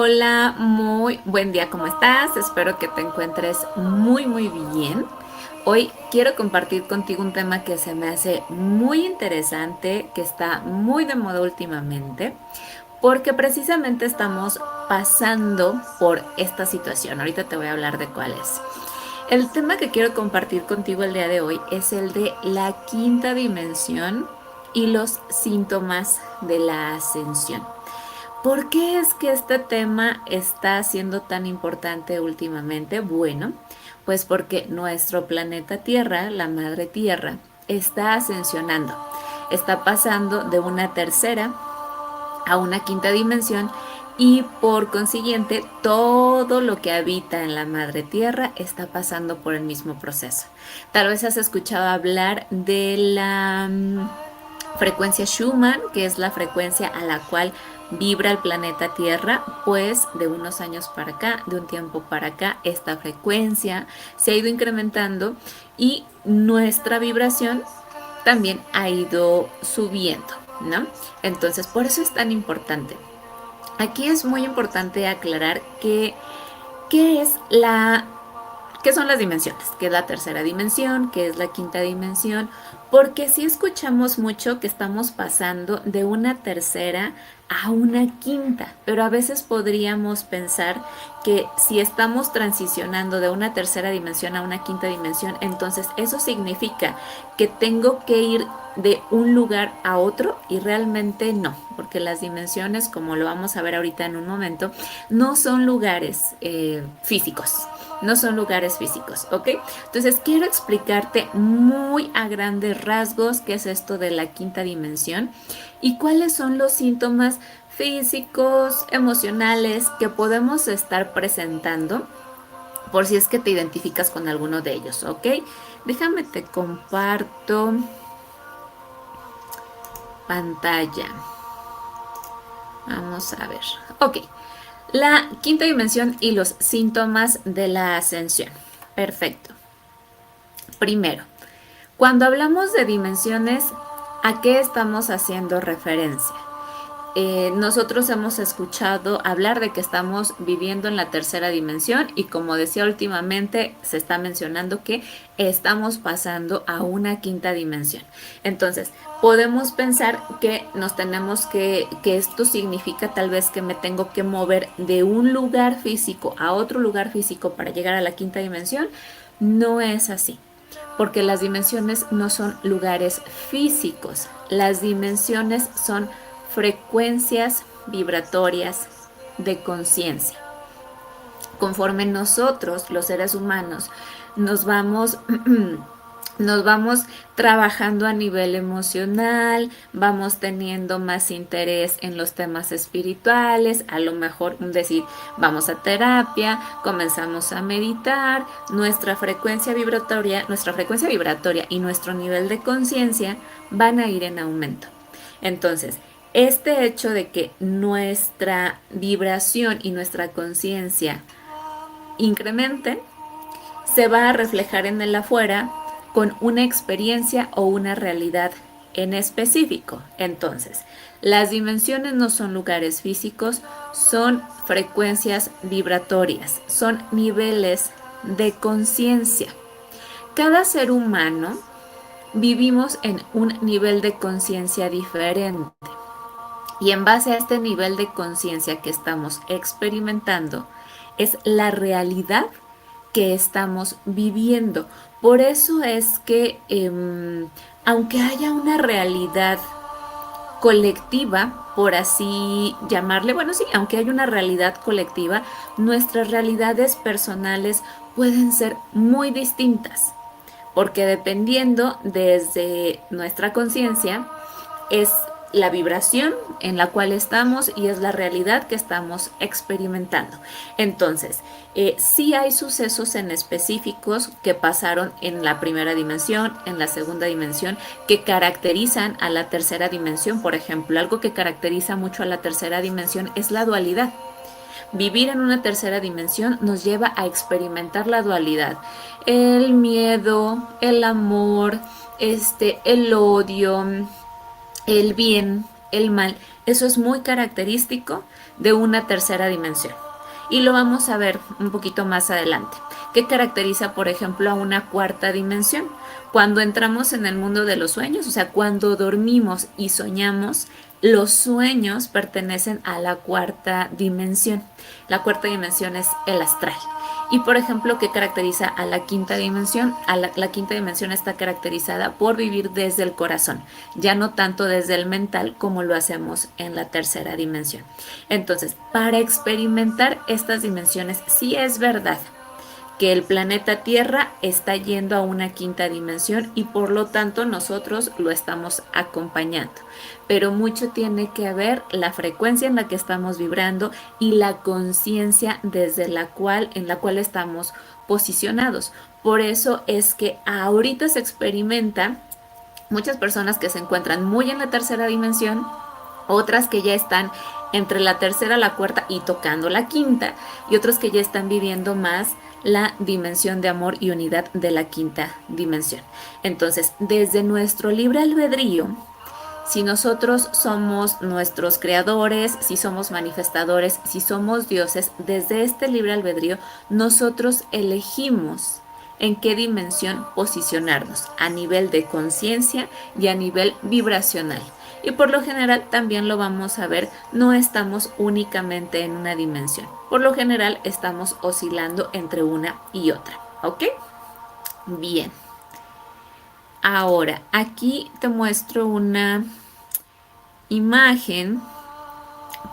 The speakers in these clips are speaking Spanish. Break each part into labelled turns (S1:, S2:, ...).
S1: Hola, muy buen día, ¿cómo estás? Espero que te encuentres muy bien. Hoy quiero compartir contigo un tema que se me hace muy interesante, que está muy de moda últimamente, porque precisamente estamos pasando por esta situación. Ahorita te voy a hablar de cuál es. El tema que quiero compartir contigo el día de hoy es el de la quinta dimensión y los síntomas de la ascensión. ¿Por qué es que este tema está siendo tan importante últimamente? Bueno, pues porque nuestro planeta Tierra, la Madre Tierra, está ascensionando, está pasando de una tercera a una quinta dimensión y por consiguiente todo lo que habita en la Madre Tierra está pasando por el mismo proceso. Tal vez has escuchado hablar de la frecuencia Schumann, que es la frecuencia a la cual vibra el planeta Tierra, pues de unos años para acá, de un tiempo para acá, esta frecuencia se ha ido incrementando y nuestra vibración también ha ido subiendo, ¿no? Entonces, por eso es tan importante. Aquí es muy importante aclarar que qué es la ¿qué son las dimensiones? ¿Qué es la tercera dimensión? ¿Qué es la quinta dimensión? Porque sí escuchamos mucho que estamos pasando de una tercera a una quinta, pero a veces podríamos pensar que si estamos transicionando de una tercera dimensión a una quinta dimensión, entonces eso significa que tengo que ir de un lugar a otro y realmente no, porque las dimensiones, como lo vamos a ver ahorita en un momento, no son lugares físicos. No son lugares físicos, ¿ok? Entonces quiero explicarte muy a grandes rasgos qué es esto de la quinta dimensión y cuáles son los síntomas físicos, emocionales que podemos estar presentando por si es que te identificas con alguno de ellos, ¿ok? Déjame te comparto pantalla. Vamos a ver. Ok. La quinta dimensión y los síntomas de la ascensión. Perfecto. Primero, cuando hablamos de dimensiones, ¿a qué estamos haciendo referencia? Nosotros hemos escuchado hablar de que estamos viviendo en la tercera dimensión y como decía últimamente, se está mencionando que estamos pasando a una quinta dimensión. Entonces, podemos pensar que nos tenemos que esto significa tal vez que me tengo que mover de un lugar físico a otro lugar físico para llegar a la quinta dimensión. No es así porque las dimensiones no son lugares físicos, las dimensiones son frecuencias vibratorias de conciencia. Conforme nosotros, los seres humanos, nos vamos nos vamos trabajando a nivel emocional, vamos teniendo más interés en los temas espirituales, a lo mejor decir, vamos a terapia, comenzamos a meditar, nuestra frecuencia vibratoria y nuestro nivel de conciencia van a ir en aumento. Entonces, este hecho de que nuestra vibración y nuestra conciencia incrementen se va a reflejar en el afuera con una experiencia o una realidad en específico. Entonces, las dimensiones no son lugares físicos, son frecuencias vibratorias, son niveles de conciencia. Cada ser humano vivimos en un nivel de conciencia diferente y en base a este nivel de conciencia que estamos experimentando es la realidad que estamos viviendo. Por eso es que aunque haya una realidad colectiva, por así llamarle, bueno, sí, aunque haya una realidad colectiva, nuestras realidades personales pueden ser muy distintas, porque dependiendo desde nuestra conciencia es la vibración en la cual estamos y es la realidad que estamos experimentando. Entonces, sí hay sucesos en específicos que pasaron en la primera dimensión, en la segunda dimensión, que caracterizan a la tercera dimensión. Por ejemplo, algo que caracteriza mucho a la tercera dimensión es la dualidad. Vivir en una tercera dimensión nos lleva a experimentar la dualidad, el miedo, el amor, el odio, el bien, el mal, eso es muy característico de una tercera dimensión. Y lo vamos a ver un poquito más adelante. ¿Qué caracteriza, por ejemplo, a una cuarta dimensión? Cuando entramos en el mundo de los sueños, o sea, cuando dormimos y soñamos, los sueños pertenecen a la cuarta dimensión. La cuarta dimensión es el astral. Y por ejemplo, ¿qué caracteriza a la quinta dimensión? La quinta dimensión está caracterizada por vivir desde el corazón, ya no tanto desde el mental como lo hacemos en la tercera dimensión. Entonces, para experimentar estas dimensiones, sí es verdad que el planeta Tierra está yendo a una quinta dimensión y por lo tanto nosotros lo estamos acompañando. Pero mucho tiene que ver la frecuencia en la que estamos vibrando y la conciencia en la cual estamos posicionados. Por eso es que ahorita se experimenta muchas personas que se encuentran muy en la tercera dimensión, otras que ya están entre la tercera, la cuarta y tocando la quinta, y otros que ya están viviendo más la dimensión de amor y unidad de la quinta dimensión. Entonces, desde nuestro libre albedrío, si nosotros somos nuestros creadores, si somos manifestadores, si somos dioses, desde este libre albedrío, nosotros elegimos en qué dimensión posicionarnos a nivel de conciencia y a nivel vibracional. Y por lo general también lo vamos a ver, no estamos únicamente en una dimensión. Por lo general estamos oscilando entre una y otra. ¿Ok? Bien. Ahora, aquí te muestro una imagen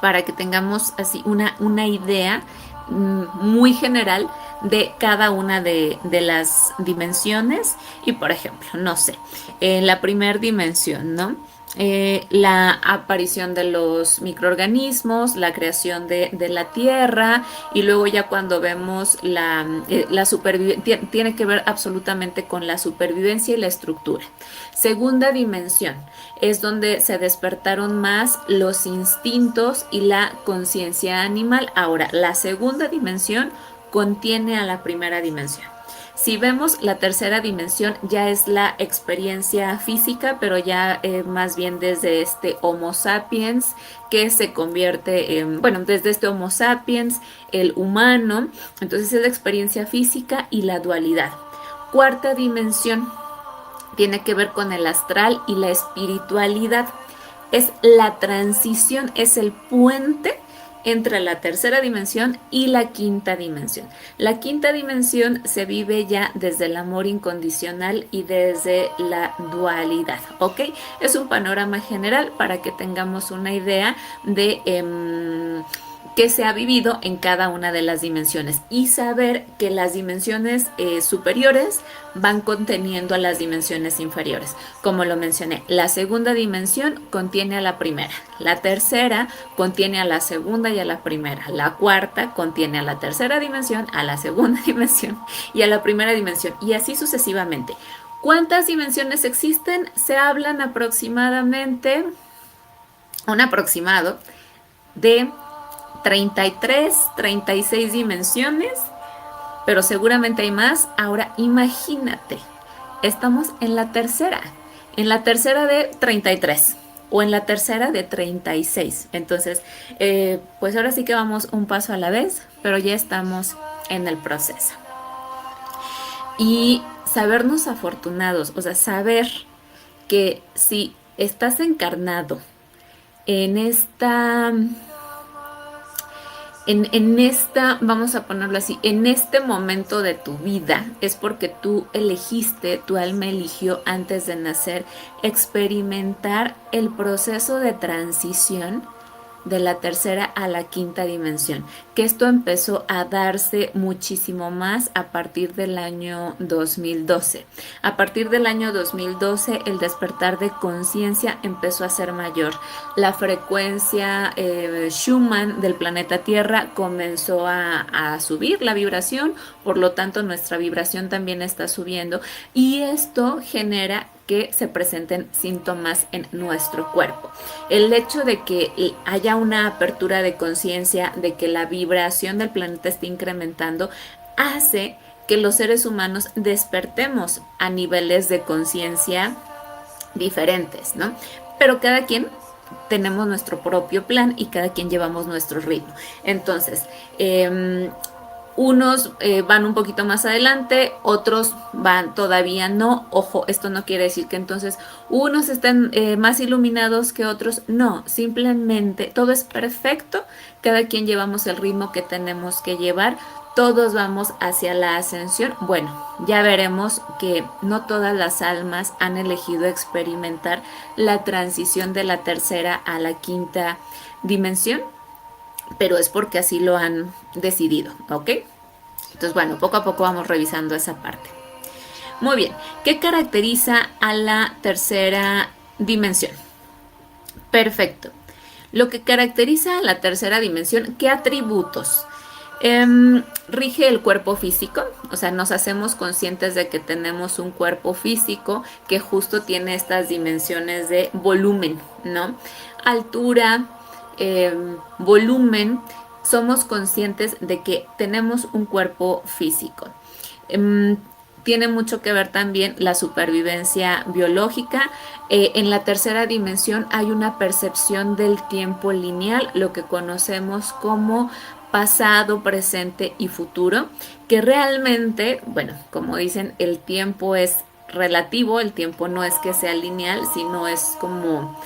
S1: para que tengamos así una idea muy general de cada una de las dimensiones. Y por ejemplo, no sé, en la primera dimensión, ¿no? La aparición de los microorganismos, la creación de la tierra, y luego ya cuando vemos la supervivencia, tiene que ver absolutamente con la supervivencia y la estructura. Segunda dimensión es donde se despertaron más los instintos y la conciencia animal. Ahora, la segunda dimensión contiene a la primera dimensión. Si vemos la tercera dimensión, ya es la experiencia física, pero ya más bien desde este Homo sapiens que se convierte en, bueno, desde este Homo sapiens, el humano. Entonces es la experiencia física y la dualidad. Cuarta dimensión tiene que ver con el astral y la espiritualidad. Es la transición, es el puente entre la tercera dimensión y la quinta dimensión. La quinta dimensión se vive ya desde el amor incondicional y desde la dualidad, ¿ok? Es un panorama general para que tengamos una idea de que se ha vivido en cada una de las dimensiones y saber que las dimensiones superiores van conteniendo a las dimensiones inferiores. Como lo mencioné, la segunda dimensión contiene a la primera, la tercera contiene a la segunda y a la primera, la cuarta contiene a la tercera dimensión, a la segunda dimensión y a la primera dimensión, y así sucesivamente. ¿Cuántas dimensiones existen? Se hablan aproximadamente, un aproximado de 33, 36 dimensiones, pero seguramente hay más. Ahora imagínate, estamos en la tercera de 33 o en la tercera de 36. Entonces, pues ahora sí que vamos un paso a la vez, pero ya estamos en el proceso. Y sabernos afortunados, o sea, saber que si estás encarnado en esta, vamos a ponerlo así, en este momento de tu vida, es porque tú elegiste, tu alma eligió antes de nacer experimentar el proceso de transición de la tercera a la quinta dimensión, que esto empezó a darse muchísimo más a partir del año 2012. A partir del año 2012 el despertar de conciencia empezó a ser mayor. La frecuencia Schumann del planeta Tierra comenzó a subir la vibración, por lo tanto nuestra vibración también está subiendo, y esto genera que se presenten síntomas en nuestro cuerpo. El hecho de que haya una apertura de conciencia, de que la vibración del planeta esté incrementando, hace que los seres humanos despertemos a niveles de conciencia diferentes, ¿no? Pero cada quien tenemos nuestro propio plan y cada quien llevamos nuestro ritmo. Entonces, unos van un poquito más adelante, otros van todavía no. Ojo, esto no quiere decir que entonces unos estén más iluminados que otros. No, simplemente todo es perfecto. Cada quien llevamos el ritmo que tenemos que llevar. Todos vamos hacia la ascensión. Bueno, ya veremos que no todas las almas han elegido experimentar la transición de la tercera a la quinta dimensión, pero es porque así lo han decidido, ¿ok? Entonces, bueno, poco a poco vamos revisando esa parte. Muy bien, ¿qué caracteriza a la tercera dimensión? Perfecto. Lo que caracteriza a la tercera dimensión, ¿qué atributos? Rige el cuerpo físico, o sea, nos hacemos conscientes de que tenemos un cuerpo físico que justo tiene estas dimensiones de volumen, ¿no? Altura, volumen, somos conscientes de que tenemos un cuerpo físico. Tiene mucho que ver también la supervivencia biológica. En la tercera dimensión hay una percepción del tiempo lineal, lo que conocemos como pasado, presente y futuro, que realmente, bueno, como dicen, el tiempo es relativo, el tiempo no es que sea lineal, sino es como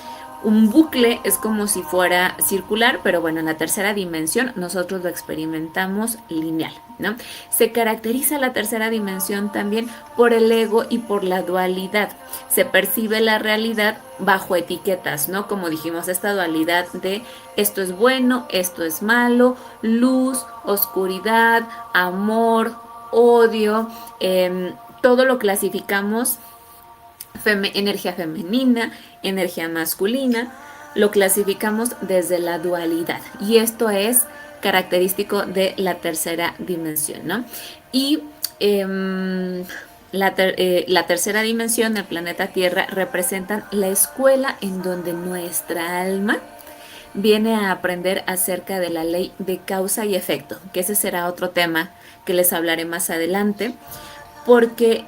S1: un bucle, es como si fuera circular, pero bueno, en la tercera dimensión nosotros lo experimentamos lineal, ¿no? Se caracteriza la tercera dimensión también por el ego y por la dualidad. Se percibe la realidad bajo etiquetas, ¿no? Como dijimos, esta dualidad de esto es bueno, esto es malo, luz, oscuridad, amor, odio, todo lo clasificamos energía femenina, energía masculina, lo clasificamos desde la dualidad y esto es característico de la tercera dimensión, ¿no? Y la tercera dimensión del planeta Tierra representan la escuela en donde nuestra alma viene a aprender acerca de la ley de causa y efecto, que ese será otro tema que les hablaré más adelante, porque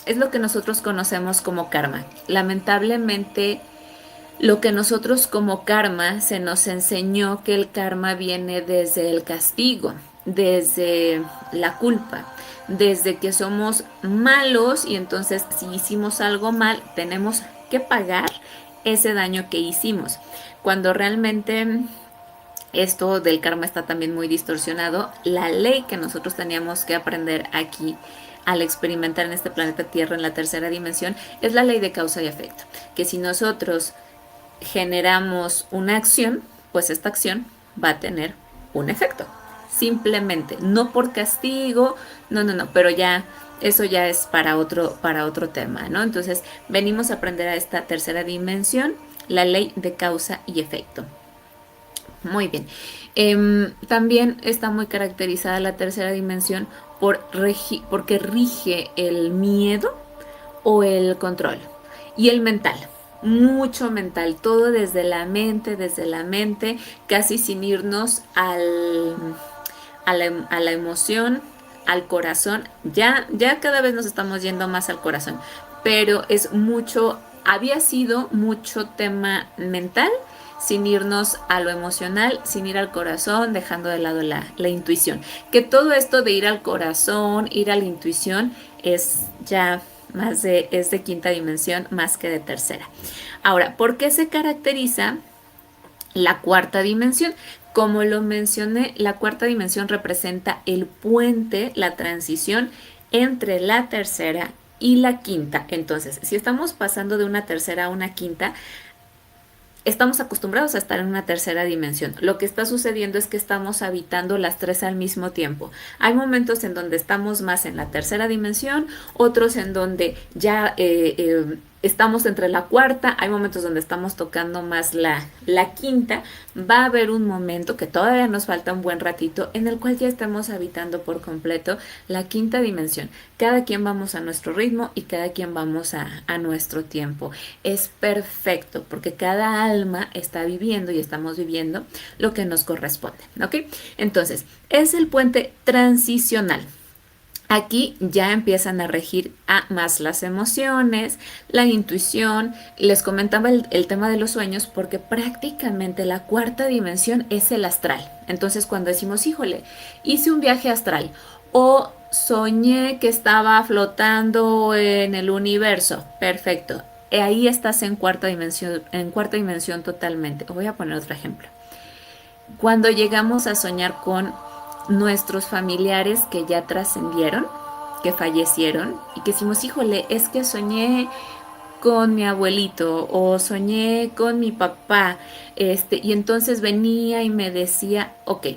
S1: es lo que nosotros conocemos como karma. Lamentablemente, lo que nosotros como karma se nos enseñó que el karma viene desde el castigo, desde la culpa, desde que somos malos y entonces si hicimos algo mal tenemos que pagar ese daño que hicimos. Cuando realmente esto del karma está también muy distorsionado, la ley que nosotros teníamos que aprender aquí al experimentar en este planeta Tierra en la tercera dimensión es la ley de causa y efecto, que si nosotros generamos una acción, pues esta acción va a tener un efecto, simplemente, no por castigo, no, pero ya eso ya es para otro tema, ¿no? Entonces venimos a aprender a esta tercera dimensión, la ley de causa y efecto. Muy bien. También está muy caracterizada la tercera dimensión porque rige el miedo o el control y el mental. Mucho mental, todo desde la mente, casi sin irnos a la emoción, al corazón. Ya cada vez nos estamos yendo más al corazón, pero es mucho, había sido mucho tema mental sin irnos a lo emocional, sin ir al corazón, dejando de lado la intuición. Que todo esto de ir al corazón, ir a la intuición, es ya es de quinta dimensión más que de tercera. Ahora, ¿por qué se caracteriza la cuarta dimensión? Como lo mencioné, la cuarta dimensión representa el puente, la transición entre la tercera y la quinta. Entonces, si estamos pasando de una tercera a una quinta, estamos acostumbrados a estar en una tercera dimensión. Lo que está sucediendo es que estamos habitando las tres al mismo tiempo. Hay momentos en donde estamos más en la tercera dimensión, otros en donde ya estamos entre la cuarta, hay momentos donde estamos tocando más la quinta. Va a haber un momento, que todavía nos falta un buen ratito, en el cual ya estamos habitando por completo la quinta dimensión. Cada quien vamos a nuestro ritmo y cada quien vamos a nuestro tiempo. Es perfecto porque cada alma está viviendo y estamos viviendo lo que nos corresponde, ¿ok? Entonces, es el puente transicional. Aquí ya empiezan a regir a más las emociones, la intuición. Les comentaba el tema de los sueños porque prácticamente la cuarta dimensión es el astral. Entonces cuando decimos, híjole, hice un viaje astral o soñé que estaba flotando en el universo, perfecto. Ahí estás en cuarta dimensión totalmente. Voy a poner otro ejemplo. Cuando llegamos a soñar con nuestros familiares que ya trascendieron, que fallecieron, y que decimos, híjole, es que soñé con mi abuelito o soñé con mi papá, y entonces venía y me decía, ok,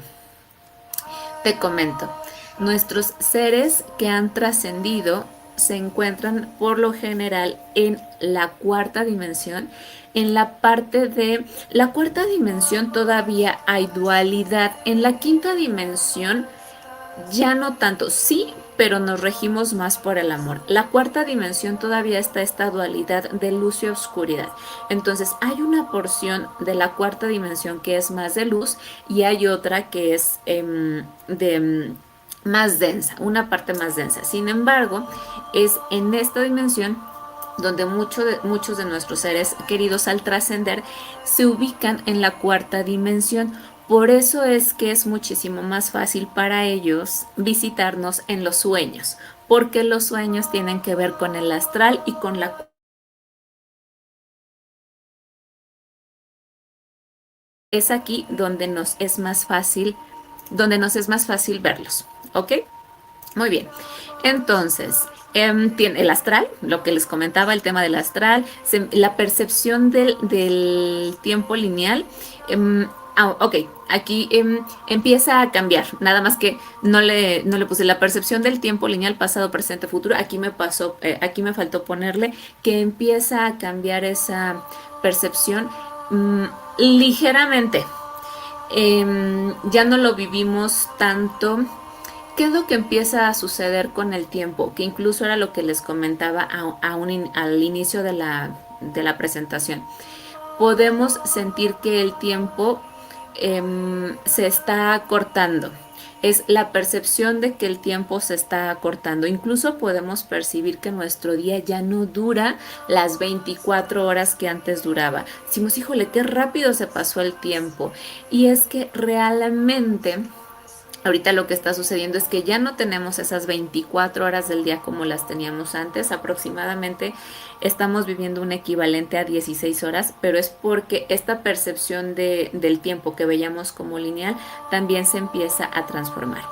S1: te comento, nuestros seres que han trascendido se encuentran por lo general en la cuarta dimensión. En la parte de la cuarta dimensión todavía hay dualidad. En la quinta dimensión ya no tanto, sí, pero nos regimos más por el amor. La cuarta dimensión todavía está esta dualidad de luz y oscuridad. Entonces hay una porción de la cuarta dimensión que es más de luz y hay otra que es más densa, una parte más densa. Sin embargo, es en esta dimensión donde muchos de nuestros seres queridos al trascender se ubican en la cuarta dimensión. Por eso es que es muchísimo más fácil para ellos visitarnos en los sueños, porque los sueños tienen que ver con el astral y con la... Es aquí donde nos es más fácil verlos, ¿ok? Muy bien. Entonces, tiene el astral, lo que les comentaba, el tema del astral, la percepción del tiempo lineal. Ok, aquí empieza a cambiar. Nada más que no le puse la percepción del tiempo lineal, pasado, presente, futuro. Aquí me faltó ponerle que empieza a cambiar esa percepción mm, ligeramente. Ya no lo vivimos tanto. ¿Qué es lo que empieza a suceder con el tiempo? Que incluso era lo que les comentaba al inicio de la presentación. Podemos sentir que el tiempo se está cortando. Es la percepción de que el tiempo se está cortando. Incluso podemos percibir que nuestro día ya no dura las 24 horas que antes duraba. Decimos, híjole, qué rápido se pasó el tiempo. Y es que realmente ahorita lo que está sucediendo es que ya no tenemos esas 24 horas del día como las teníamos antes. Aproximadamente estamos viviendo un equivalente a 16 horas, pero es porque esta percepción del tiempo que veíamos como lineal también se empieza a transformar.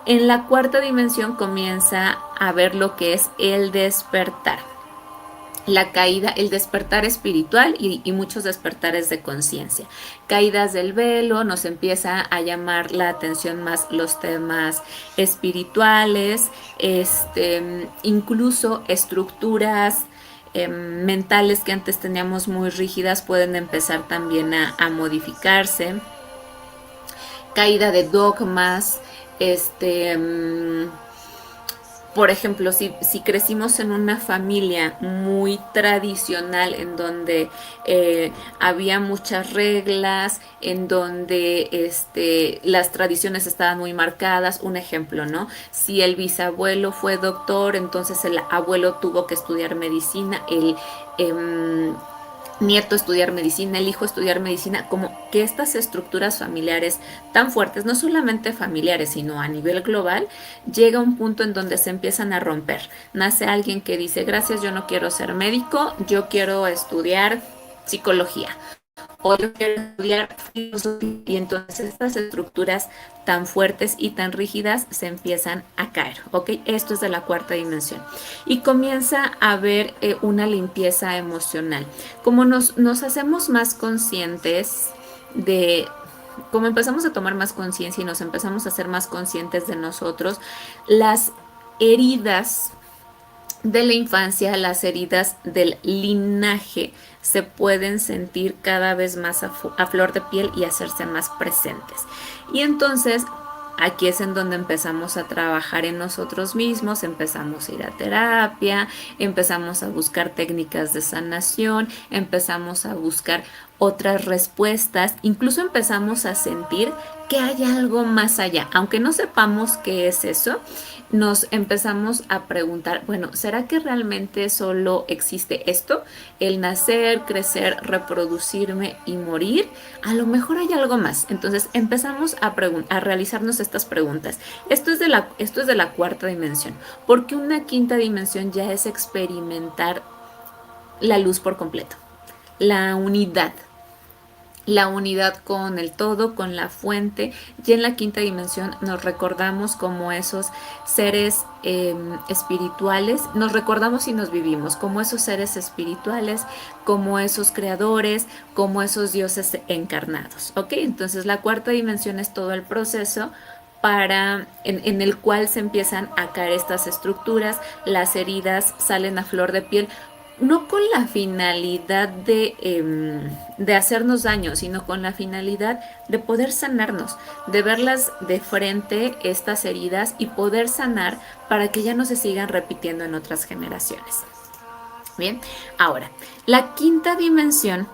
S1: En la cuarta dimensión comienza a ver lo que es el despertar, la caída, el despertar espiritual y muchos despertares de conciencia. Caídas del velo, nos empieza a llamar la atención más los temas espirituales, incluso estructuras mentales que antes teníamos muy rígidas pueden empezar también a modificarse. Caída de dogmas, por ejemplo, si crecimos en una familia muy tradicional, en donde había muchas reglas, en donde las tradiciones estaban muy marcadas, un ejemplo, ¿no? Si el bisabuelo fue doctor, entonces el abuelo tuvo que estudiar medicina, el nieto estudiar medicina, el hijo estudiar medicina, como que estas estructuras familiares tan fuertes, no solamente familiares, sino a nivel global, llega un punto en donde se empiezan a romper. Nace alguien que dice, gracias, yo no quiero ser médico, yo quiero estudiar psicología o yo quiero estudiar filosofía, y entonces estas estructuras tan fuertes y tan rígidas se empiezan a caer, ¿ok? Esto es de la cuarta dimensión. Y comienza a haber una limpieza emocional. Como nos hacemos más conscientes de... Como empezamos a tomar más conciencia y nos empezamos a ser más conscientes de nosotros, las heridas de la infancia, las heridas del linaje se pueden sentir cada vez más a flor de piel y hacerse más presentes. Y entonces aquí es en donde empezamos a trabajar en nosotros mismos, empezamos a ir a terapia, empezamos a buscar técnicas de sanación, empezamos a buscar otras respuestas, incluso empezamos a sentir que hay algo más allá. Aunque no sepamos qué es eso, nos empezamos a preguntar, bueno, ¿será que realmente solo existe esto? El nacer, crecer, reproducirme y morir. A lo mejor hay algo más. Entonces empezamos a realizarnos estas preguntas. Esto es de la cuarta dimensión, porque una quinta dimensión ya es experimentar la luz por completo, la unidad, la unidad con el todo, con la fuente. Y en la quinta dimensión nos recordamos como esos seres espirituales, nos recordamos y nos vivimos como esos seres espirituales, como esos creadores, como esos dioses encarnados. ¿Ok? Entonces la cuarta dimensión es todo el proceso en el cual se empiezan a caer estas estructuras, las heridas salen a flor de piel, no con la finalidad de hacernos daño, sino con la finalidad de poder sanarnos, de verlas de frente, estas heridas, y poder sanar para que ya no se sigan repitiendo en otras generaciones. Bien, ahora, la quinta dimensión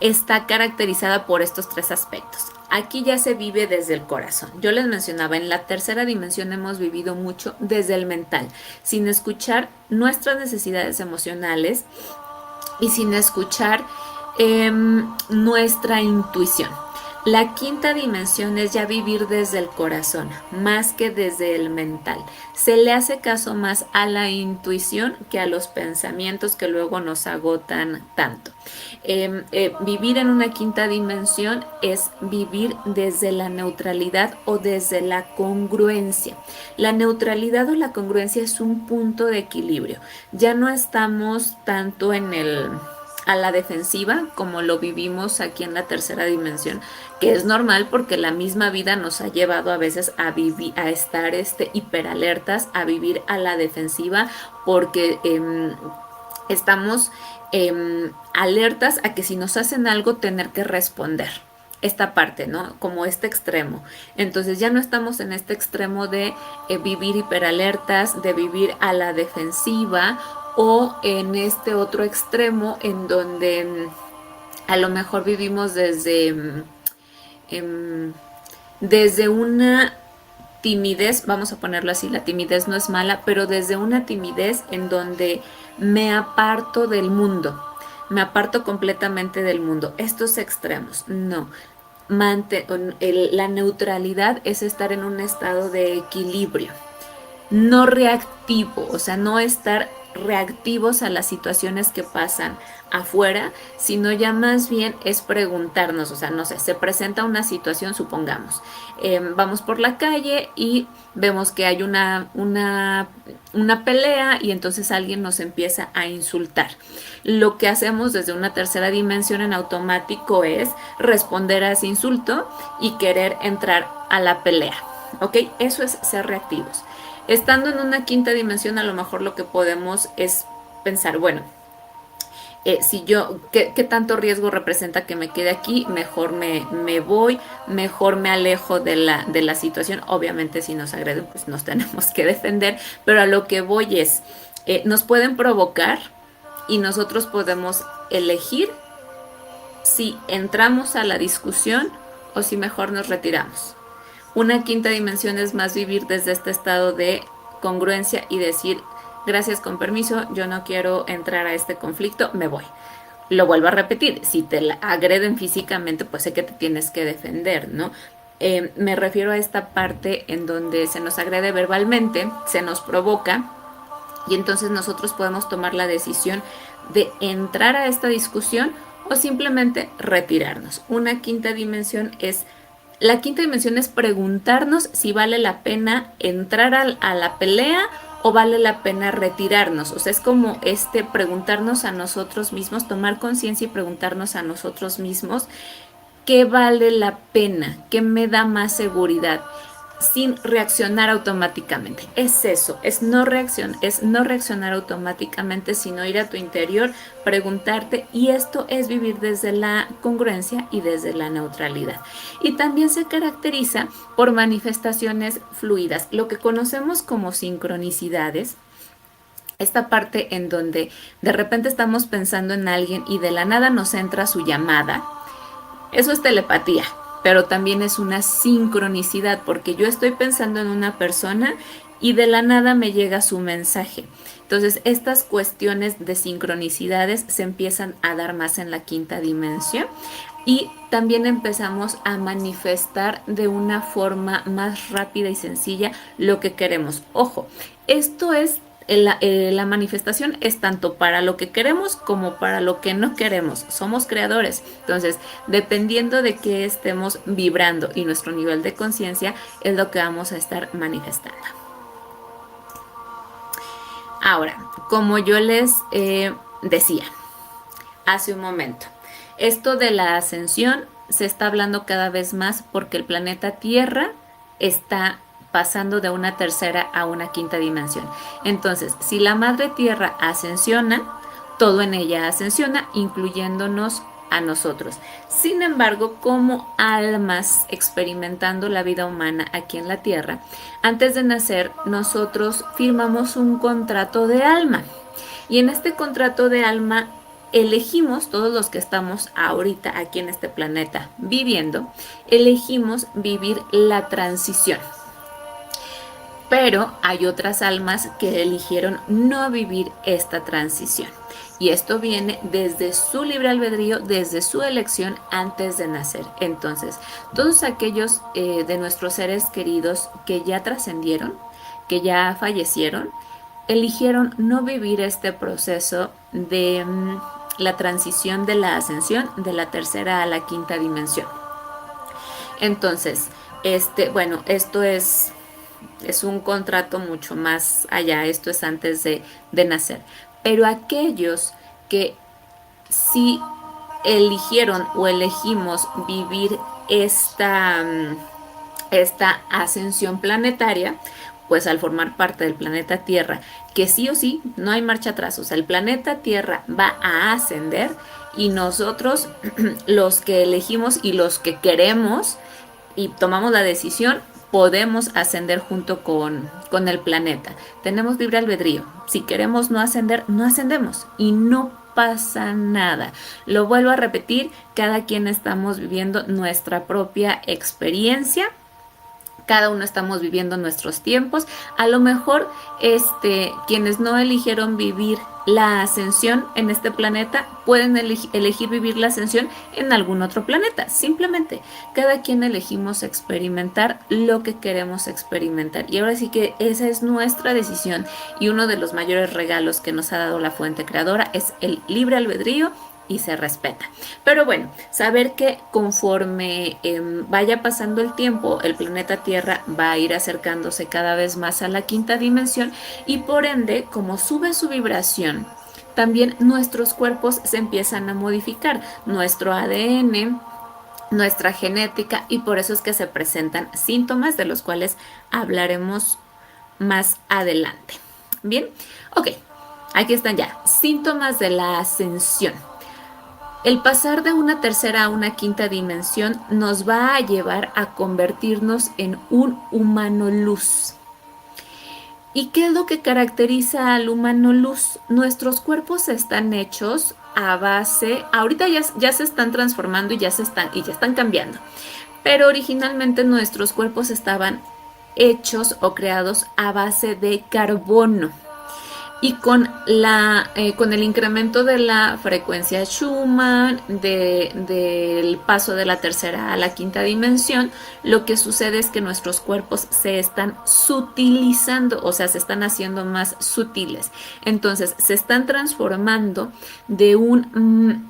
S1: está caracterizada por estos tres aspectos. Aquí ya se vive desde el corazón. Yo les mencionaba, en la tercera dimensión hemos vivido mucho desde el mental, sin escuchar nuestras necesidades emocionales y sin escuchar nuestra intuición. La quinta dimensión es ya vivir desde el corazón, más que desde el mental. Se le hace caso más a la intuición que a los pensamientos que luego nos agotan tanto. Vivir en una quinta dimensión es vivir desde la neutralidad o desde la congruencia. La neutralidad o la congruencia es un punto de equilibrio. Ya no estamos tanto a la defensiva como lo vivimos aquí en la tercera dimensión, que es normal porque la misma vida nos ha llevado a veces a estar hiperalertas, a vivir a la defensiva, porque estamos alertas a que si nos hacen algo tener que responder. Esta parte, ¿no? Como este extremo. Entonces ya no estamos en este extremo de vivir hiperalertas, de vivir a la defensiva, o en este otro extremo en donde a lo mejor vivimos desde una timidez, vamos a ponerlo así, la timidez no es mala, pero desde una timidez en donde me aparto del mundo, me aparto completamente del mundo. Estos extremos, no. La neutralidad es estar en un estado de equilibrio, no reactivo, o sea, no estar reactivos a las situaciones que pasan afuera, sino ya más bien es preguntarnos, o sea, no sé, se presenta una situación, supongamos, vamos por la calle y vemos que hay una pelea y entonces alguien nos empieza a insultar. Lo que hacemos desde una tercera dimensión en automático es responder a ese insulto y querer entrar a la pelea, ¿ok? Eso es ser reactivos. Estando en una quinta dimensión, a lo mejor lo que podemos es pensar, bueno, si yo, ¿qué tanto riesgo representa que me quede aquí? Mejor me voy, mejor me alejo de la situación. Obviamente si nos agreden, pues nos tenemos que defender, pero a lo que voy es, nos pueden provocar y nosotros podemos elegir si entramos a la discusión o si mejor nos retiramos. Una quinta dimensión es más vivir desde este estado de congruencia y decir, gracias, con permiso, yo no quiero entrar a este conflicto, me voy. Lo vuelvo a repetir, si te agreden físicamente, pues sé que te tienes que defender, ¿no? Me refiero a esta parte en donde se nos agrede verbalmente, se nos provoca, y entonces nosotros podemos tomar la decisión de entrar a esta discusión o simplemente retirarnos. La quinta dimensión es preguntarnos si vale la pena entrar a la pelea o vale la pena retirarnos. O sea, es como preguntarnos a nosotros mismos, tomar conciencia y preguntarnos a nosotros mismos qué vale la pena, qué me da más seguridad, sin reaccionar automáticamente. Es eso, es no reaccionar automáticamente, sino ir a tu interior, preguntarte, y esto es vivir desde la congruencia y desde la neutralidad. Y también se caracteriza por manifestaciones fluidas, lo que conocemos como sincronicidades. Esta parte en donde de repente estamos pensando en alguien y de la nada nos entra su llamada. Eso es telepatía. pero también es una sincronicidad, porque yo estoy pensando en una persona y de la nada me llega su mensaje. Entonces, estas cuestiones de sincronicidades se empiezan a dar más en la quinta dimensión y también empezamos a manifestar de una forma más rápida y sencilla lo que queremos. Ojo, esto es la manifestación es tanto para lo que queremos como para lo que no queremos. Somos creadores. Entonces, dependiendo de qué estemos vibrando y nuestro nivel de conciencia es lo que vamos a estar manifestando. Ahora, como yo les decía hace un momento, esto de la ascensión se está hablando cada vez más porque el planeta Tierra está pasando de una tercera a una quinta dimensión. Entonces, si la Madre Tierra ascensiona, todo en ella ascensiona, incluyéndonos a nosotros. Sin embargo, como almas experimentando la vida humana aquí en la Tierra, antes de nacer nosotros firmamos un contrato de alma. Y en este contrato de alma elegimos, todos los que estamos ahorita aquí en este planeta viviendo, elegimos vivir la transición. Pero hay otras almas que eligieron no vivir esta transición. Y esto viene desde su libre albedrío, desde su elección antes de nacer. Entonces, todos aquellos de nuestros seres queridos que ya trascendieron, que ya fallecieron, eligieron no vivir este proceso de la transición de la ascensión de la tercera a la quinta dimensión. Entonces, bueno, esto es un contrato mucho más allá, esto es antes de nacer. Pero aquellos que sí eligieron o elegimos vivir esta ascensión planetaria, pues al formar parte del planeta Tierra, que sí o sí, no hay marcha atrás, o sea, el planeta Tierra va a ascender y nosotros, los que elegimos y los que queremos y tomamos la decisión, podemos ascender junto con el planeta. Tenemos libre albedrío. Si queremos no ascender, no ascendemos y no pasa nada. Lo vuelvo a repetir, cada quien estamos viviendo nuestra propia experiencia. Cada uno estamos viviendo nuestros tiempos. A lo mejor quienes no eligieron vivir la ascensión en este planeta pueden elegir vivir la ascensión en algún otro planeta. Simplemente cada quien elegimos experimentar lo que queremos experimentar. Y ahora sí que esa es nuestra decisión. Y uno de los mayores regalos que nos ha dado la fuente creadora es el libre albedrío y se respeta. Pero bueno, saber que conforme vaya pasando el tiempo, el planeta Tierra va a ir acercándose cada vez más a la quinta dimensión y por ende, como sube su vibración, también nuestros cuerpos se empiezan a modificar, nuestro ADN, nuestra genética, y por eso es que se presentan síntomas de los cuales hablaremos más adelante. Bien, ok, aquí están ya, síntomas de la ascensión. El pasar de una tercera a una quinta dimensión nos va a llevar a convertirnos en un humano luz. ¿Y qué es lo que caracteriza al humano luz? Nuestros cuerpos están hechos a base, ahorita ya se están transformando y ya están cambiando, pero originalmente nuestros cuerpos estaban hechos o creados a base de carbono. Y con el incremento de la frecuencia Schumann, del paso de la tercera a la quinta dimensión, lo que sucede es que nuestros cuerpos se están sutilizando, o sea, se están haciendo más sutiles. Entonces, se están transformando de una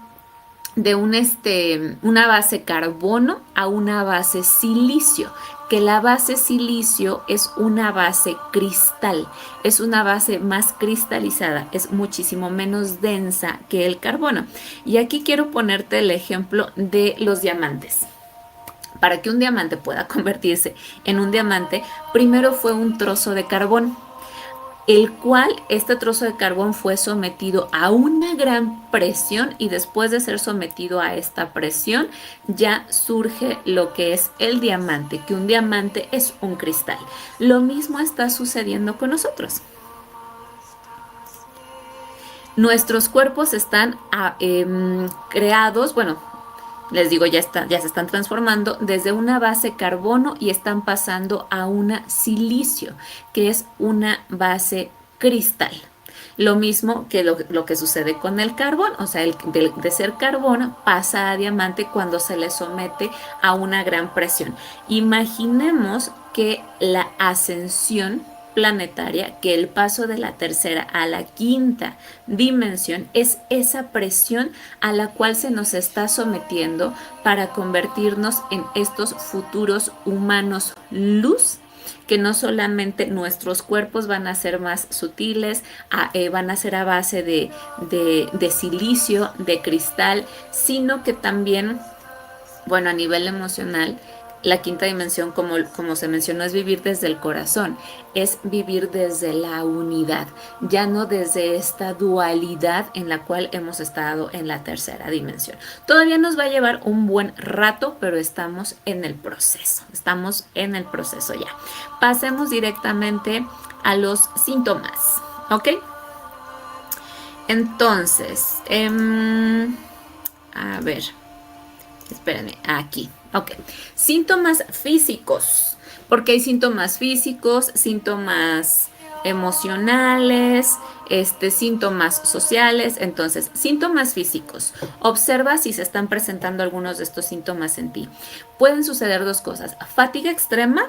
S1: base carbono a una base silicio, que la base silicio es una base cristal, es una base más cristalizada, es muchísimo menos densa que el carbono. Y aquí quiero ponerte el ejemplo de los diamantes. Para que un diamante pueda convertirse en un diamante, primero fue un trozo de carbón, el cual este trozo de carbón fue sometido a una gran presión y después de ser sometido a esta presión ya surge lo que es el diamante, que un diamante es un cristal. Lo mismo está sucediendo con nosotros. Nuestros cuerpos están creados, bueno, Les digo, ya se están transformando desde una base carbono y están pasando a una silicio, que es una base cristal. Lo mismo que lo que sucede con el carbón, o sea, de ser carbón pasa a diamante cuando se le somete a una gran presión. Imaginemos que la ascensión planetaria, que el paso de la tercera a la quinta dimensión es esa presión a la cual se nos está sometiendo para convertirnos en estos futuros humanos luz, que no solamente nuestros cuerpos van a ser más sutiles, van a ser a base de silicio, de cristal, sino que también, bueno, a nivel emocional, la quinta dimensión, como se mencionó, es vivir desde el corazón, es vivir desde la unidad, ya no desde esta dualidad en la cual hemos estado en la tercera dimensión. Todavía nos va a llevar un buen rato, pero estamos en el proceso ya. Pasemos directamente a los síntomas, ¿ok? Entonces, a ver, espérenme, aquí. Ok. Síntomas físicos. Porque hay síntomas físicos, síntomas emocionales, síntomas sociales. Entonces, síntomas físicos. Observa si se están presentando algunos de estos síntomas en ti. Pueden suceder dos cosas: fatiga extrema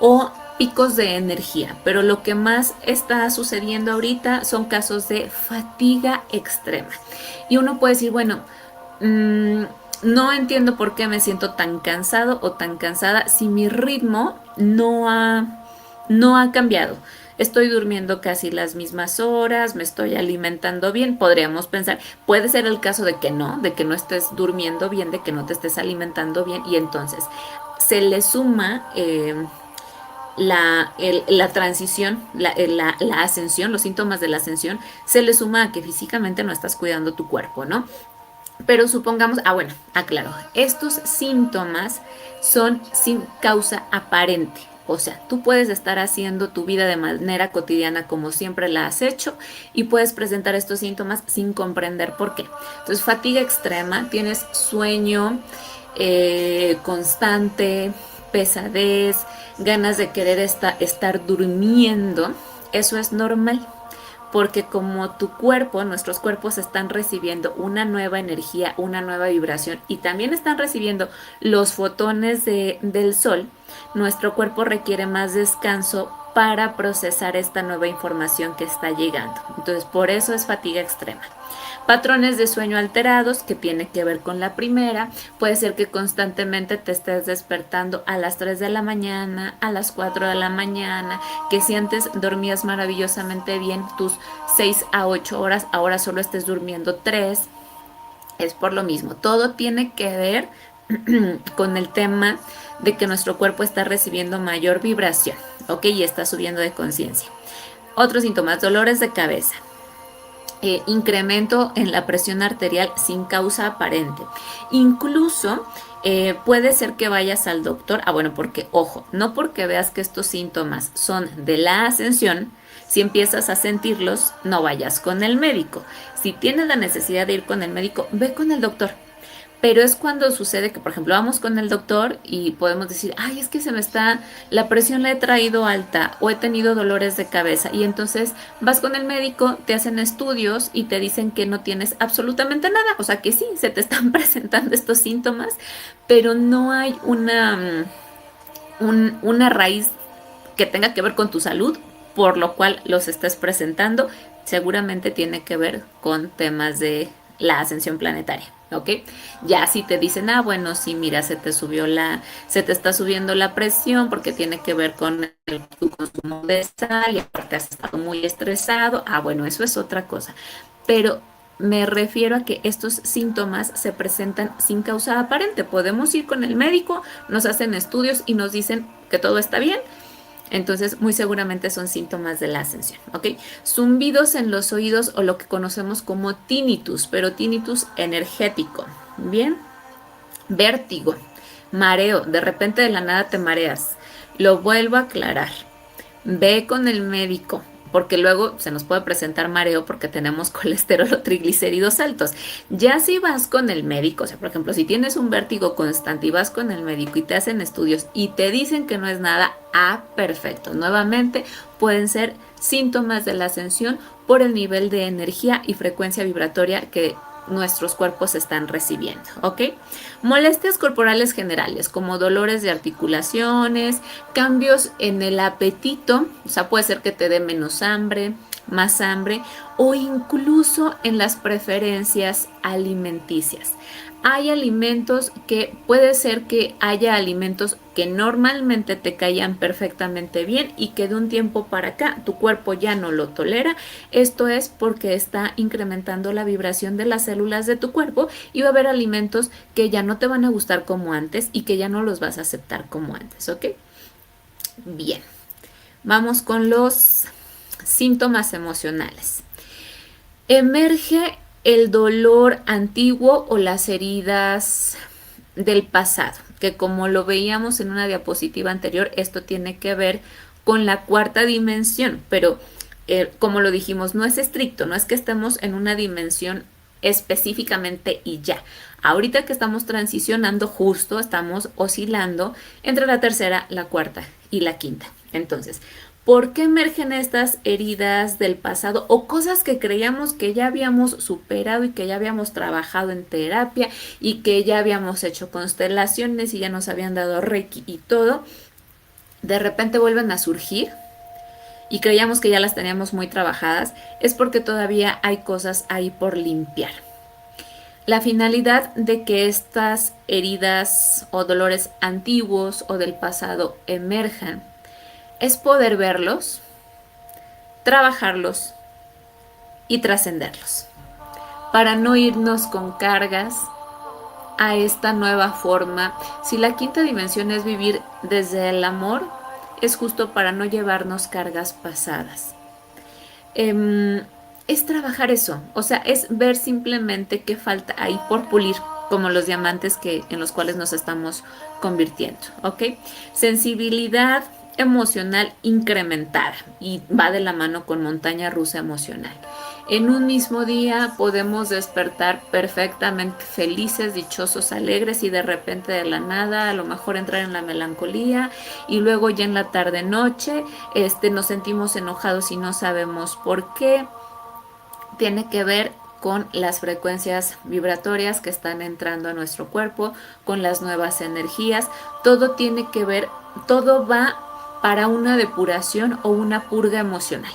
S1: o picos de energía, pero lo que más está sucediendo ahorita son casos de fatiga extrema. Y uno puede decir, bueno, no entiendo por qué me siento tan cansado o tan cansada si mi ritmo no ha cambiado. Estoy durmiendo casi las mismas horas, me estoy alimentando bien. Podríamos pensar, puede ser el caso de que no estés durmiendo bien, de que no te estés alimentando bien, y entonces se le suma la transición, la ascensión, los síntomas de la ascensión, se le suma a que físicamente no estás cuidando tu cuerpo, ¿no? Pero supongamos, bueno, aclaro, estos síntomas son sin causa aparente. O sea, tú puedes estar haciendo tu vida de manera cotidiana como siempre la has hecho y puedes presentar estos síntomas sin comprender por qué. Entonces, fatiga extrema, tienes sueño constante, pesadez, ganas de querer estar durmiendo. Eso es normal, porque como tu cuerpo, nuestros cuerpos están recibiendo una nueva energía, una nueva vibración, y también están recibiendo los fotones del sol, nuestro cuerpo requiere más descanso para procesar esta nueva información que está llegando. Entonces, por eso es fatiga extrema. Patrones de sueño alterados, que tiene que ver con la primera. Puede ser que constantemente te estés despertando a las 3 de la mañana, a las 4 de la mañana, que si antes dormías maravillosamente bien tus 6 a 8 horas, ahora solo estés durmiendo 3. Es por lo mismo. Todo tiene que ver con el tema de que nuestro cuerpo está recibiendo mayor vibración, ¿ok? Y está subiendo de conciencia. Otros síntomas: dolores de cabeza. Incremento en la presión arterial sin causa aparente. Incluso puede ser que vayas al doctor. Bueno, porque, ojo, no porque veas que estos síntomas son de la ascensión, si empiezas a sentirlos, no vayas con el médico. Si tienes la necesidad de ir con el médico, ve con el doctor. Pero es cuando sucede que, por ejemplo, vamos con el doctor y podemos decir, ay, es que la presión la he traído alta o he tenido dolores de cabeza. Y entonces vas con el médico, te hacen estudios y te dicen que no tienes absolutamente nada. O sea que sí, se te están presentando estos síntomas, pero no hay una raíz que tenga que ver con tu salud, por lo cual los estés presentando. Seguramente tiene que ver con temas de la ascensión planetaria. ¿Ok? Ya si te dicen, bueno, sí, mira, se te está subiendo la presión porque tiene que ver con tu consumo de sal y aparte has estado muy estresado, bueno, eso es otra cosa. Pero me refiero a que estos síntomas se presentan sin causa aparente. Podemos ir con el médico, nos hacen estudios y nos dicen que todo está bien. Entonces, muy seguramente son síntomas de la ascensión, ¿ok? Zumbidos en los oídos, o lo que conocemos como tinnitus, pero tinnitus energético, ¿bien? Vértigo, mareo, de repente de la nada te mareas. Lo vuelvo a aclarar. Ve con el médico, porque luego se nos puede presentar mareo porque tenemos colesterol o triglicéridos altos. Ya si vas con el médico, o sea, por ejemplo, si tienes un vértigo constante y vas con el médico y te hacen estudios y te dicen que no es nada, perfecto. Nuevamente, pueden ser síntomas de la ascensión por el nivel de energía y frecuencia vibratoria que nuestros cuerpos están recibiendo, ¿ok? Molestias corporales generales, como dolores de articulaciones, cambios en el apetito, o sea, puede ser que te dé menos hambre, más hambre, o incluso en las preferencias alimenticias. Hay alimentos que puede ser que haya alimentos que normalmente te caían perfectamente bien y que de un tiempo para acá tu cuerpo ya no lo tolera. Esto es porque está incrementando la vibración de las células de tu cuerpo y va a haber alimentos que ya no te van a gustar como antes y que ya no los vas a aceptar como antes, ¿ok? Bien, vamos con los síntomas emocionales. Emerge el dolor antiguo o las heridas del pasado, que como lo veíamos en una diapositiva anterior, esto tiene que ver con la cuarta dimensión, pero como lo dijimos, no es estricto, no es que estemos en una dimensión específicamente y ya. Ahorita que estamos transicionando, justo estamos oscilando entre la tercera, la cuarta y la quinta. Entonces, ¿por qué emergen estas heridas del pasado o cosas que creíamos que ya habíamos superado y que ya habíamos trabajado en terapia y que ya habíamos hecho constelaciones y ya nos habían dado reiki y todo? De repente vuelven a surgir y creíamos que ya las teníamos muy trabajadas. Es porque todavía hay cosas ahí por limpiar. La finalidad de que estas heridas o dolores antiguos o del pasado emerjan es poder verlos, trabajarlos y trascenderlos, para no irnos con cargas a esta nueva forma. Si la quinta dimensión es vivir desde el amor, es justo para no llevarnos cargas pasadas. Es trabajar eso, o sea, es ver simplemente qué falta ahí por pulir, como los diamantes en los cuales nos estamos convirtiendo, ¿ok? Sensibilidad emocional incrementada y va de la mano con montaña rusa emocional. En un mismo día podemos despertar perfectamente felices, dichosos, alegres y de repente de la nada a lo mejor entrar en la melancolía y luego ya en la tarde noche nos sentimos enojados y no sabemos por qué. Tiene que ver con las frecuencias vibratorias que están entrando a nuestro cuerpo, con las nuevas energías. Todo tiene que ver, todo va para una depuración o una purga emocional.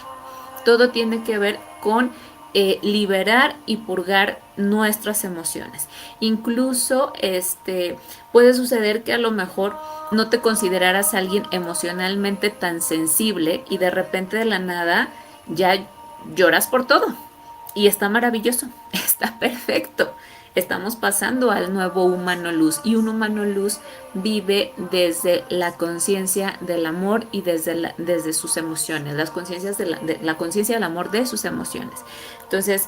S1: Todo tiene que ver con liberar y purgar nuestras emociones. Incluso puede suceder que a lo mejor no te consideraras alguien emocionalmente tan sensible y de repente de la nada ya lloras por todo. Y está maravilloso, está perfecto. Estamos pasando al nuevo humano luz y un humano luz vive desde la conciencia del amor y desde sus emociones, las conciencias la conciencia del amor de sus emociones. Entonces,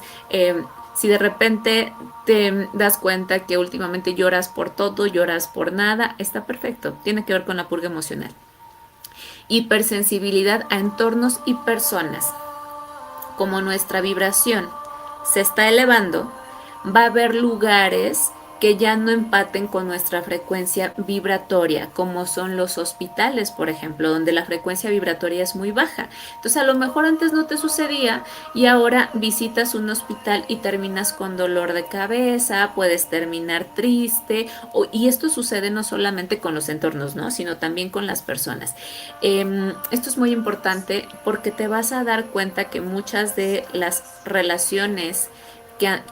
S1: si de repente te das cuenta que últimamente lloras por todo, lloras por nada, está perfecto, tiene que ver con la purga emocional. Hipersensibilidad a entornos y personas. Como nuestra vibración se está elevando, va a haber lugares que ya no empaten con nuestra frecuencia vibratoria, como son los hospitales, por ejemplo, donde la frecuencia vibratoria es muy baja. Entonces, a lo mejor antes no te sucedía y ahora visitas un hospital y terminas con dolor de cabeza, puedes terminar triste, y esto sucede no solamente con los entornos, ¿no? Sino también con las personas. Esto es muy importante porque te vas a dar cuenta que muchas de las relaciones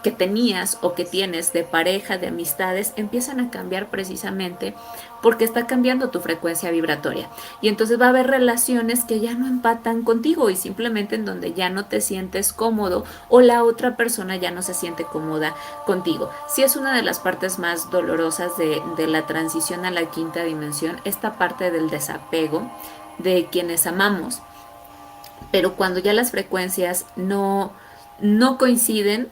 S1: que tenías o que tienes de pareja, de amistades, empiezan a cambiar precisamente porque está cambiando tu frecuencia vibratoria. Y entonces va a haber relaciones que ya no empatan contigo y simplemente en donde ya no te sientes cómodo o la otra persona ya no se siente cómoda contigo. Sí, es una de las partes más dolorosas de la transición a la quinta dimensión, esta parte del desapego de quienes amamos. Pero cuando ya las frecuencias no coinciden,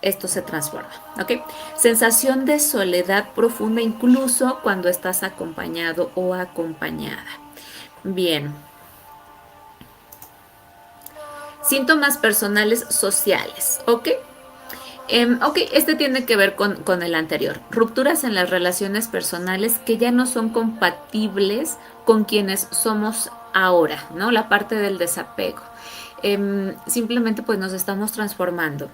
S1: esto se transforma, ¿ok? Sensación de soledad profunda incluso cuando estás acompañado o acompañada. Bien. Síntomas personales sociales, ¿ok? Ok, este tiene que ver con el anterior. Rupturas en las relaciones personales que ya no son compatibles con quienes somos ahora, ¿no? La parte del desapego. Simplemente pues nos estamos transformando.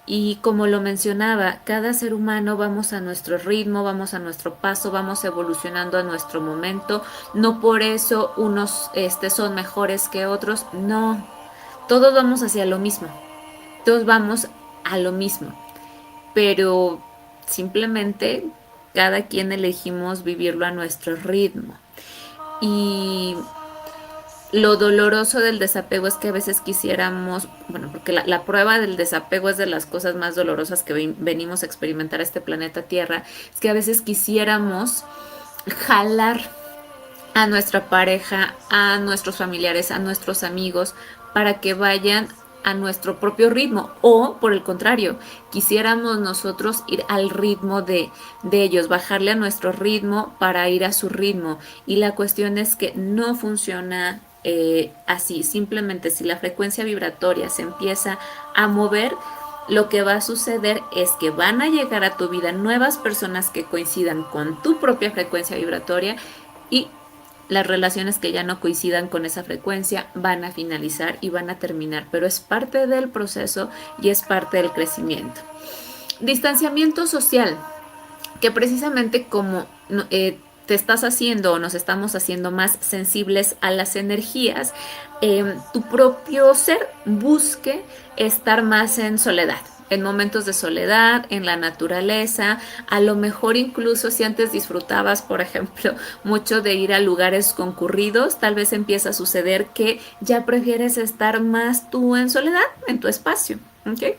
S1: Y como lo mencionaba, cada ser humano vamos a nuestro ritmo, vamos a nuestro paso, vamos evolucionando a nuestro momento. No por eso unos son mejores que otros, no. Todos vamos hacia lo mismo, todos vamos a lo mismo, pero simplemente cada quien elegimos vivirlo a nuestro ritmo. Y lo doloroso del desapego es que a veces quisiéramos, bueno, porque la prueba del desapego es de las cosas más dolorosas que venimos a experimentar a este planeta Tierra, es que a veces quisiéramos jalar a nuestra pareja, a nuestros familiares, a nuestros amigos, para que vayan a nuestro propio ritmo, o por el contrario, quisiéramos nosotros ir al ritmo de ellos, bajarle a nuestro ritmo para ir a su ritmo. Y la cuestión es que no funciona así. Simplemente si la frecuencia vibratoria se empieza a mover, lo que va a suceder es que van a llegar a tu vida nuevas personas que coincidan con tu propia frecuencia vibratoria, y las relaciones que ya no coincidan con esa frecuencia van a finalizar y van a terminar, pero es parte del proceso y es parte del crecimiento. Distanciamiento social, que precisamente como te estás haciendo o nos estamos haciendo más sensibles a las energías, tu propio ser busque estar más en soledad, en momentos de soledad, en la naturaleza. A lo mejor incluso si antes disfrutabas, por ejemplo, mucho de ir a lugares concurridos, tal vez empieza a suceder que ya prefieres estar más tú en soledad, en tu espacio, ¿ok?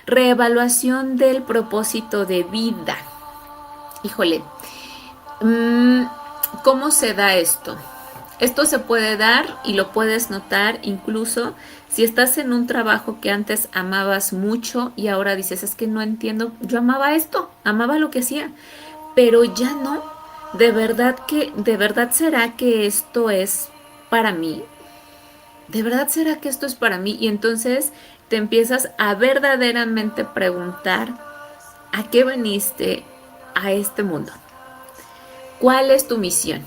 S1: Reevaluación del propósito de vida. Híjole, ¿cómo se da esto? Esto se puede dar y lo puedes notar incluso si estás en un trabajo que antes amabas mucho y ahora dices, es que no entiendo, yo amaba esto, amaba lo que hacía, pero ya no. De verdad será que esto es para mí? ¿De verdad será que esto es para mí? Y entonces te empiezas a verdaderamente preguntar, ¿a qué viniste a este mundo? ¿Cuál es tu misión?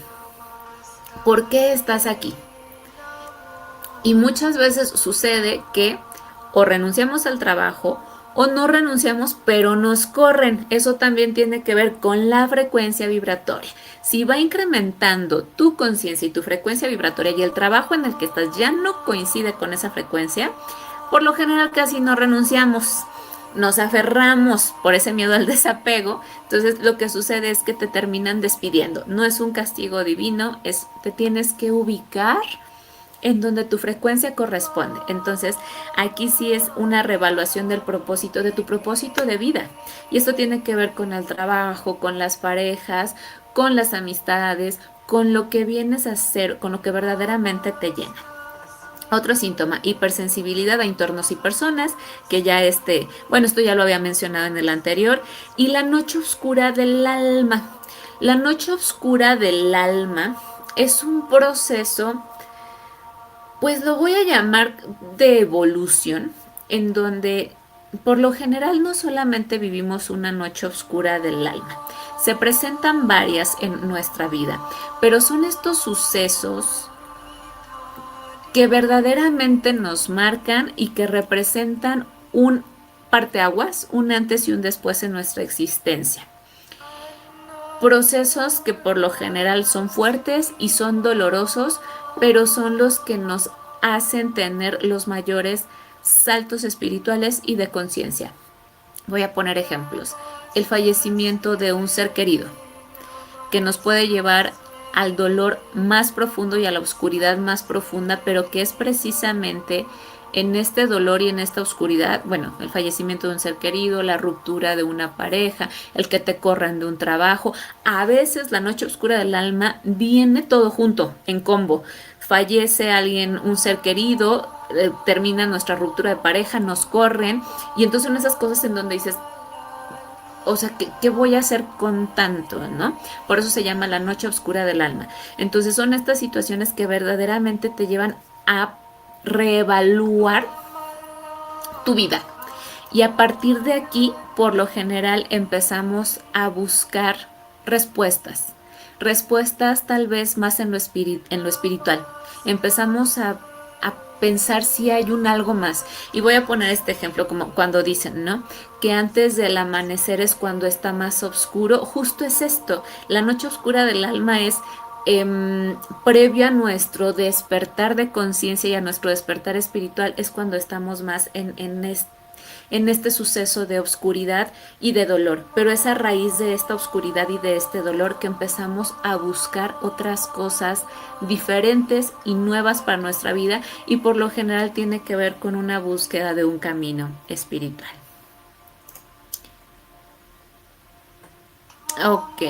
S1: ¿Por qué estás aquí? Y muchas veces sucede que o renunciamos al trabajo o no renunciamos, pero nos corren. Eso también tiene que ver con la frecuencia vibratoria. Si va incrementando tu conciencia y tu frecuencia vibratoria y el trabajo en el que estás ya no coincide con esa frecuencia, por lo general casi no renunciamos. Nos aferramos por ese miedo al desapego. Entonces lo que sucede es que te terminan despidiendo. No es un castigo divino, te tienes que ubicar en donde tu frecuencia corresponde. Entonces, aquí sí es una reevaluación del propósito, de tu propósito de vida. Y esto tiene que ver con el trabajo, con las parejas, con las amistades, con lo que vienes a hacer, con lo que verdaderamente te llena. Otro síntoma, hipersensibilidad a entornos y personas, que ya bueno, esto ya lo había mencionado en el anterior. Y la noche oscura del alma. La noche oscura del alma es un proceso, pues lo voy a llamar de evolución, en donde por lo general no solamente vivimos una noche oscura del alma, se presentan varias en nuestra vida, pero son estos sucesos que verdaderamente nos marcan y que representan un parteaguas, un antes y un después en nuestra existencia. Procesos que por lo general son fuertes y son dolorosos, pero son los que nos hacen tener los mayores saltos espirituales y de conciencia. Voy a poner ejemplos. El fallecimiento de un ser querido, que nos puede llevar al dolor más profundo y a la oscuridad más profunda, pero que es precisamente en este dolor y en esta oscuridad, bueno, el fallecimiento de un ser querido, la ruptura de una pareja, el que te corran de un trabajo. A veces la noche oscura del alma viene todo junto, en combo. Fallece alguien, un ser querido, termina nuestra ruptura de pareja, nos corren, y entonces son esas cosas en donde dices, o sea, ¿qué voy a hacer con tanto, no? Por eso se llama la noche oscura del alma. Entonces son estas situaciones que verdaderamente te llevan a reevaluar tu vida. Y a partir de aquí, por lo general, empezamos a buscar respuestas. Respuestas tal vez más en lo espiritual. Empezamos a pensar si hay un algo más. Y voy a poner este ejemplo como cuando dicen, ¿no? Que antes del amanecer es cuando está más oscuro. Justo es esto. La noche oscura del alma es previo a nuestro despertar de conciencia y a nuestro despertar espiritual, es cuando estamos más en este suceso de oscuridad y de dolor. Pero es a raíz de esta oscuridad y de este dolor que empezamos a buscar otras cosas diferentes y nuevas para nuestra vida, y por lo general tiene que ver con una búsqueda de un camino espiritual. Ok.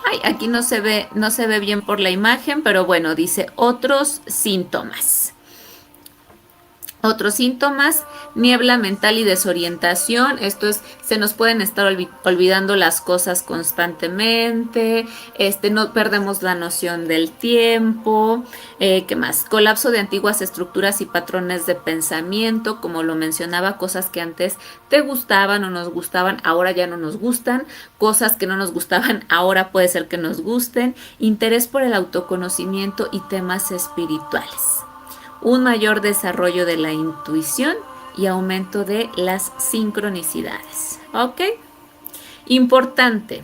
S1: Ay, aquí no se ve bien por la imagen, pero bueno, dice otros síntomas. Otros síntomas, niebla mental y desorientación. Esto es, se nos pueden estar olvidando las cosas constantemente, no perdemos la noción del tiempo. ¿Qué más? Colapso de antiguas estructuras y patrones de pensamiento, como lo mencionaba, cosas que antes te gustaban o nos gustaban, ahora ya no nos gustan. Cosas que no nos gustaban, ahora puede ser que nos gusten. Interés por el autoconocimiento y temas espirituales. Un mayor desarrollo de la intuición y aumento de las sincronicidades. ¿Ok? Importante,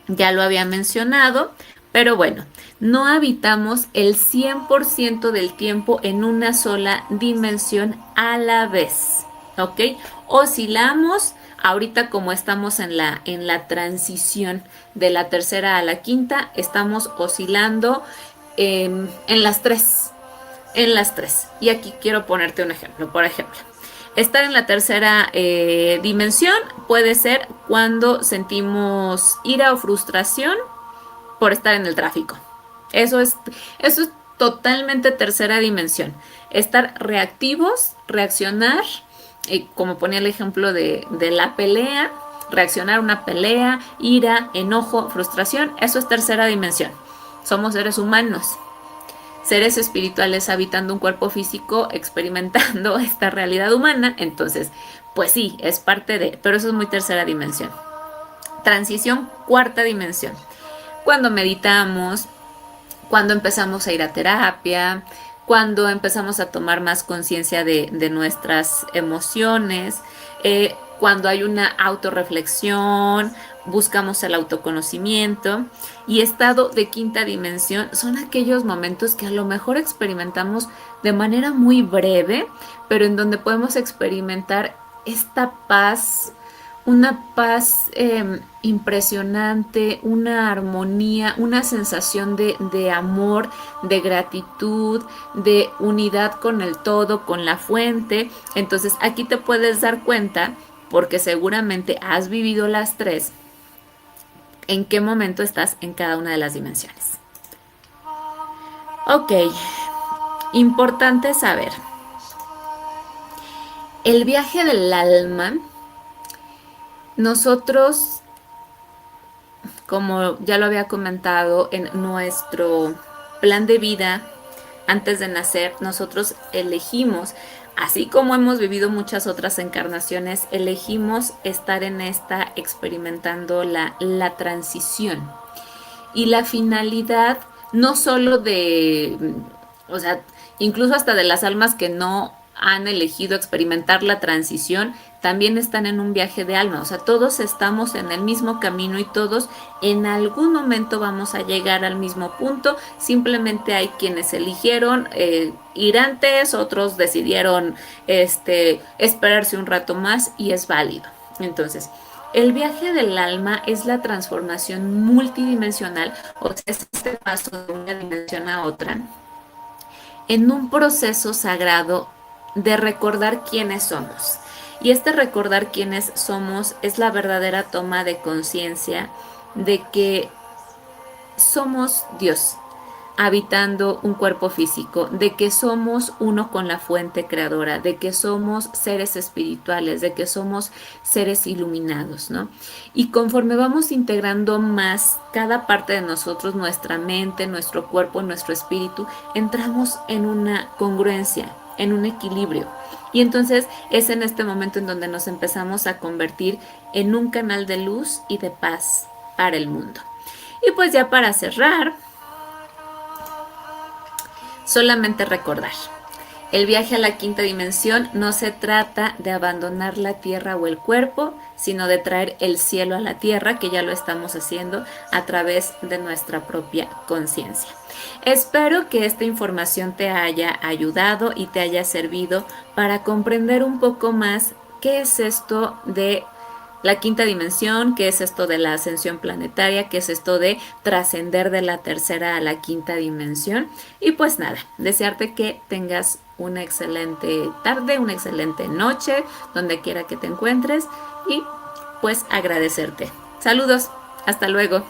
S1: ya lo había mencionado, pero bueno, no habitamos el 100% del tiempo en una sola dimensión a la vez. ¿Ok? Oscilamos. Ahorita como estamos en la transición de la tercera a la quinta, estamos oscilando en las tres. En las tres. Y aquí quiero ponerte un ejemplo. Por ejemplo, estar en la tercera dimensión puede ser cuando sentimos ira o frustración por estar en el tráfico. Eso es totalmente tercera dimensión. Estar reactivos, reaccionar, como ponía el ejemplo de la pelea, reaccionar a una pelea, ira, enojo, frustración, eso es tercera dimensión. Somos seres humanos, seres espirituales habitando un cuerpo físico, experimentando esta realidad humana. Entonces, pues sí, es parte de, pero eso es muy tercera dimensión. Transición, cuarta dimensión. Cuando meditamos, cuando empezamos a ir a terapia, cuando empezamos a tomar más conciencia de nuestras emociones, cuando hay una autorreflexión, buscamos el autoconocimiento. Y estado de quinta dimensión son aquellos momentos que a lo mejor experimentamos de manera muy breve, pero en donde podemos experimentar esta paz, una paz impresionante, una armonía, una sensación de amor, de gratitud, de unidad con el todo, con la fuente. Entonces aquí te puedes dar cuenta, porque seguramente has vivido las tres, en qué momento estás en cada una de las dimensiones. Ok, importante saber. El viaje del alma, nosotros, como ya lo había comentado, en nuestro plan de vida, antes de nacer, nosotros elegimos, así como hemos vivido muchas otras encarnaciones, elegimos estar en esta experimentando la transición. Y la finalidad no solo o sea, incluso hasta de las almas que no han elegido experimentar la transición, también están en un viaje de alma. O sea, todos estamos en el mismo camino y todos en algún momento vamos a llegar al mismo punto. Simplemente hay quienes eligieron ir antes, otros decidieron esperarse un rato más, y es válido. Entonces, el viaje del alma es la transformación multidimensional, o sea, es este paso de una dimensión a otra, en un proceso sagrado de recordar quiénes somos. Y este recordar quiénes somos es la verdadera toma de conciencia de que somos Dios, habitando un cuerpo físico, de que somos uno con la fuente creadora, de que somos seres espirituales, de que somos seres iluminados, ¿no? Y conforme vamos integrando más cada parte de nosotros, nuestra mente, nuestro cuerpo, nuestro espíritu, entramos en una congruencia, en un equilibrio. Y entonces es en este momento en donde nos empezamos a convertir en un canal de luz y de paz para el mundo. Y pues ya para cerrar, solamente recordar, el viaje a la quinta dimensión no se trata de abandonar la tierra o el cuerpo, sino de traer el cielo a la tierra, que ya lo estamos haciendo a través de nuestra propia conciencia. Espero que esta información te haya ayudado y te haya servido para comprender un poco más qué es esto de la quinta dimensión, qué es esto de la ascensión planetaria, qué es esto de trascender de la tercera a la quinta dimensión. Y pues nada, desearte que tengas una excelente tarde, una excelente noche, donde quiera que te encuentres y pues agradecerte. Saludos, hasta luego.